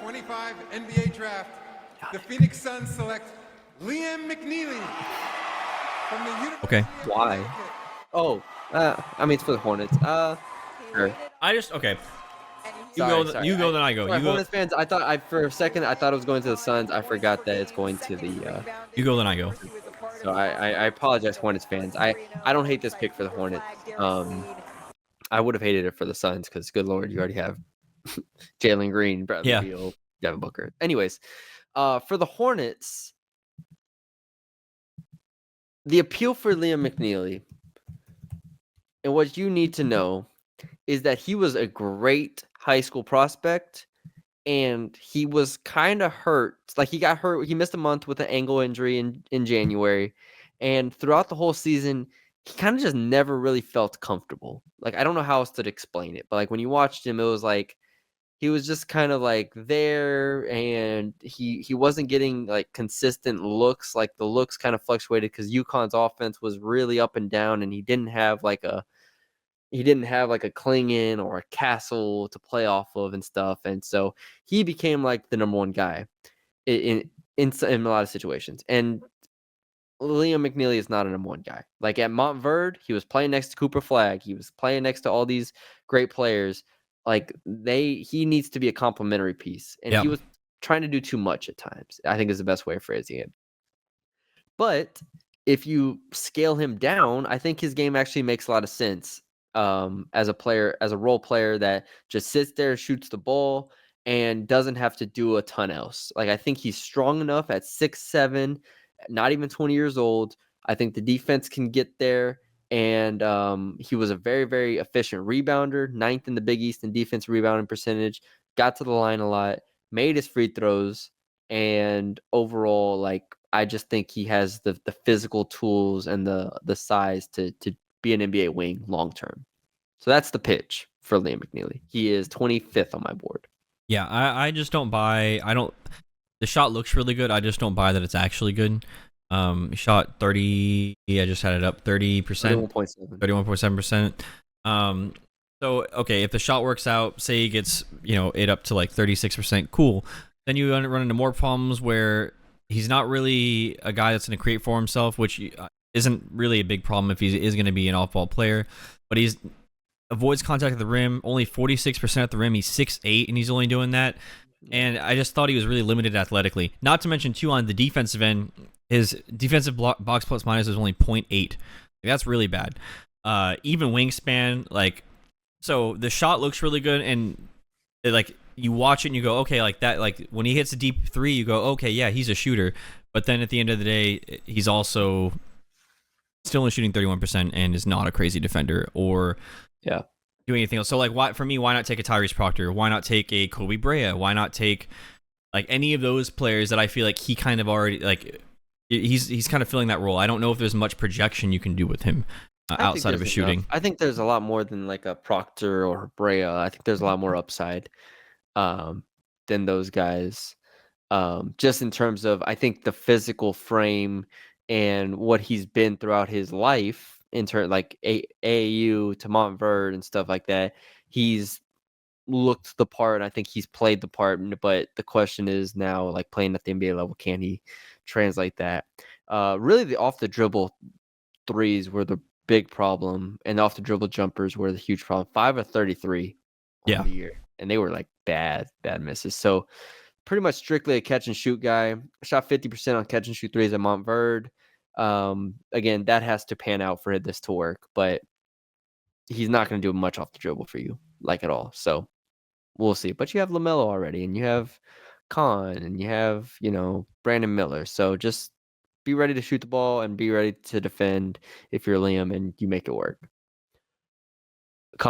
2025 NBA Draft, the Phoenix Suns select Liam McNeely from the University Okay. of Why? Connecticut. Oh, I mean, it's for the Hornets. Sure. Okay. Sorry. You go, then I go. Sorry, You go. Hornets fans. For a second, I thought it was going to the Suns. I forgot that it's going to the. You go, then I go. So I apologize, Hornets fans. I don't hate this pick for the Hornets. I would have hated it for the Suns because, good lord, you already have Jalen Green, Bradley Yeah. Beal, Devin Booker. Anyways, for the Hornets, the appeal for Liam McNeely and what you need to know is that he was a great high school prospect and he was kind of hurt. Like he got hurt. He missed a month with an ankle injury in January. And throughout the whole season, he kind of just never really felt comfortable. Like, I don't know how else to explain it, but like when you watched him, it was like he was just kind of like there and he wasn't getting like consistent looks. Like the looks kind of fluctuated because UConn's offense was really up and down and he didn't have like a Klingon or a Castle to play off of and stuff. And so he became like the number one guy in a lot of situations. And Liam McNeely is not a number one guy. Like at Montverde, he was playing next to Cooper Flagg. He was playing next to all these great players. Like he needs to be a complementary piece. And he was trying to do too much at times, I think is the best way of phrasing it. But if you scale him down, I think his game actually makes a lot of sense. As a player, as a role player that just sits there, shoots the ball, and doesn't have to do a ton else. Like I think he's strong enough at 6'7", not even 20 years old. I think the defense can get there, and he was a very, very efficient rebounder, 9th in the Big East in defense rebounding percentage. Got to the line a lot, made his free throws, and overall, like I just think he has the physical tools and the size to be an NBA wing long term. So that's the pitch for Liam McNeely. He is 25th on my board. Yeah, I just don't buy. The shot looks really good. I just don't buy that it's actually good. He shot 30. I just had it up 30%. 31.7%. So okay, if the shot works out, say he gets it up to like 36%, cool. Then you run into more problems where he's not really a guy that's going to create for himself, which isn't really a big problem if he is going to be an off-ball player, but he's avoids contact at the rim, only 46% at the rim. He's 6'8", and he's only doing that. And I just thought he was really limited athletically. Not to mention, too, on the defensive end, his defensive box plus minus is only 0.8. That's really bad. Even wingspan, so the shot looks really good, and you watch it and you go, okay, like that. Like when he hits a deep three, you go, okay, yeah, he's a shooter. But then at the end of the day, he's also still only shooting 31% and is not a crazy defender or do anything else. So why not take a Tyrese Proctor? Why not take a Kobe Brea? Why not take any of those players that I feel like he kind of already he's kind of filling that role. I don't know if there's much projection you can do with him outside of his shooting. I think there's a lot more than like a Proctor or a Brea. I think there's a lot more upside than those guys. Just in terms of, I think the physical frame and what he's been throughout his life in turn, like AAU to Montverde and stuff like that, he's looked the part. I think he's played the part, but the question is now, like playing at the NBA level, can he translate that? Really, the off the dribble threes were the big problem, and the off the dribble jumpers were the huge problem. 5 of 33 on the year, and they were like bad misses. So pretty much strictly a catch and shoot guy. Shot 50% on catch and shoot threes at Montverde. Again, that has to pan out for this to work, but he's not going to do much off the dribble for you, like at all. So we'll see. But you have LaMelo already, and you have Khan, and you have, Brandon Miller. So just be ready to shoot the ball and be ready to defend if you're Liam and you make it work.